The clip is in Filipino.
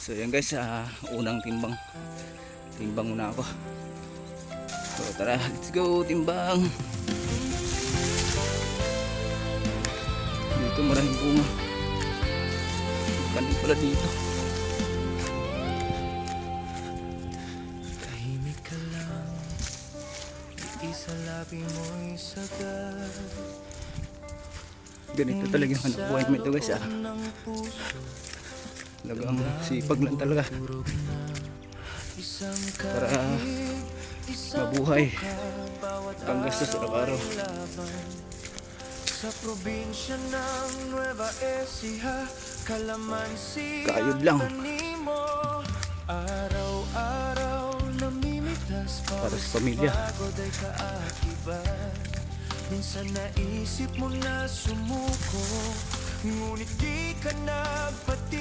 So yan guys, unang timbang muna ako. So tara, let's go timbang. Dito maraming bunga. Kanin pala dito. Tahimik ka lang, isa labi mo'y sagad. Ganito talaga yung hanap buhay mo ito guys. Talagang sipag lang talaga para mabuhay ang gastos sa araw. Sa probinsya ng Nueva Ecija, kalamansi Kayod lang araw-araw namimitas para sa pamilya. pagod ay kaakibat. Minsan naisip mo na sumuko, ngunit di ka nagpati.